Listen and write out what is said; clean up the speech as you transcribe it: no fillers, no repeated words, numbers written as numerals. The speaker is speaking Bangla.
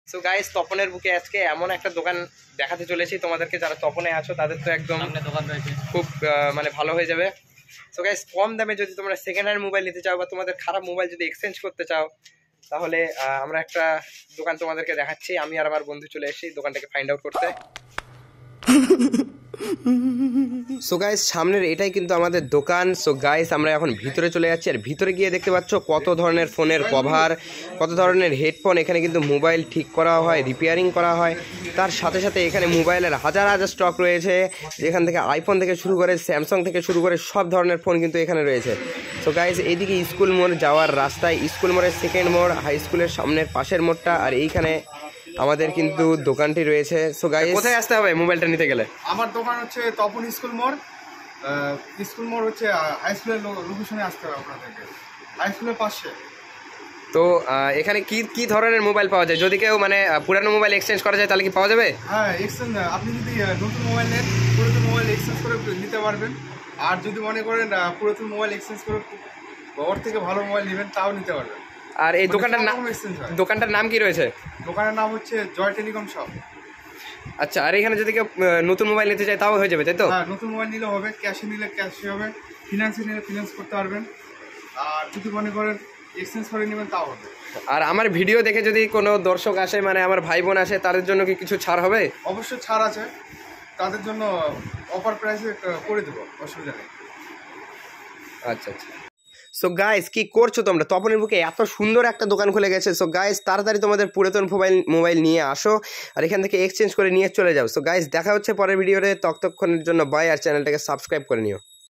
সো গাইস, তপনের বুকে আজকে এমন একটা দোকান দেখাতে চলেছি তোমাদেরকে। যারা তপনে আছো তাদের তো একদম দোকান রয়েছে, খুব মানে ভালো হয়ে যাবে। সো গাইস, কম দামে যদি তোমরা সেকেন্ড হ্যান্ড মোবাইল নিতে চাও বা তোমাদের খারাপ মোবাইল যদি এক্সচেঞ্জ করতে চাও, তাহলে আমরা একটা দোকান তোমাদেরকে দেখাচ্ছি। আমি আর আমার বন্ধু চলে এসেছি দোকানটাকে ফাইন্ড আউট করতে। সো গাইস, সামনের এটাই কিন্তু আমাদের দোকান। সো গাইস, আমরা এখন ভিতরে চলে যাচ্ছি। আর ভিতরে গিয়ে দেখতে পাচ্ছ কত ধরনের ফোনের কভার, কত ধরনের হেডফোন। এখানে কিন্তু মোবাইল ঠিক করা হয়, রিপেয়ারিং করা হয়। তার সাথে সাথে এখানে মোবাইলের হাজার হাজার স্টক রয়েছে, যেখান থেকে আইফোন থেকে শুরু করে স্যামসাং থেকে শুরু করে সব ধরনের ফোন কিন্তু এখানে রয়েছে। সো গাইস, এইদিকে স্কুল মোড় যাওয়ার রাস্তায়, স্কুল মোড়ের সেকেন্ড মোড়, হাই স্কুলের সামনের পাশের মোড়টা, আর এইখানে আমাদের কিন্তু দোকানটি রয়েছে। সো গাইস, কোথায় আসতে হবে মোবাইলটা নিতে গেলে? আমার দোকান হচ্ছে তপন স্কুল মোড়। স্কুল মোড় হচ্ছে হাই স্কুলের লোকেশনে আসতে হবে আপনাদেরকে, হাই স্কুলের পাশে। তো এখানে কি কি ধরনের মোবাইল পাওয়া যায়? যদি কেউ মানে পুরানো মোবাইল এক্সচেঞ্জ করা যায় তাহলে কি পাওয়া যাবে? হ্যাঁ, এক্সচেঞ্জ আপনি যদি নতুন মোবাইল নেন, পুরাতন মোবাইল এক্সচেঞ্জ করে নিতে পারবেন। আর যদি মনে করেন পুরাতন মোবাইল এক্সচেঞ্জ করে ওর থেকে ভালো মোবাইল নেবেন, তাও নিতে পারবেন। আর এই দোকানটার নাম কি রয়েছে? দোকানের নাম হচ্ছে জয় টেলিকম শপ। আচ্ছা, আর এখানে যদি কেউ নতুন মোবাইল নিতে চায় তাও হয়ে যাবে, তাই তো? হ্যাঁ, নতুন মোবাইল নিলে হবে, ক্যাশে নিলে ক্যাশে হবে, ফিনান্সে নিলে ফিনান্স করতে পারবেন। আর যদি মনে করেন এক্সচেঞ্জ করে নেবেন তাও হবে। আর আমার ভিডিও দেখে যদি কোনো দর্শক আসে, মানে আমার ভাই বোন আসে, তাদের জন্য কি কিছু ছাড় হবে? অবশ্যই ছাড় আছে, তাদের জন্য অফার প্রাইসে করে দেবো, অসুবিধা নেই। আচ্ছা আচ্ছা। সো গাইস, কি করছো তোমরা? তপনের বুকে এত সুন্দর একটা দোকান খুলে গেছে। সো গাইস, তাড়াতাড়ি তোমাদের পুরাতন মোবাইল নিয়ে আসো আর এখান থেকে এক্সচেঞ্জ করে নিয়ে চলে যাও। সো গাইস, দেখা হচ্ছে পরের ভিডিওতে। ততক্ষণের জন্য বাই, আর চ্যানেলটাকে সাবস্ক্রাইব করে নিও।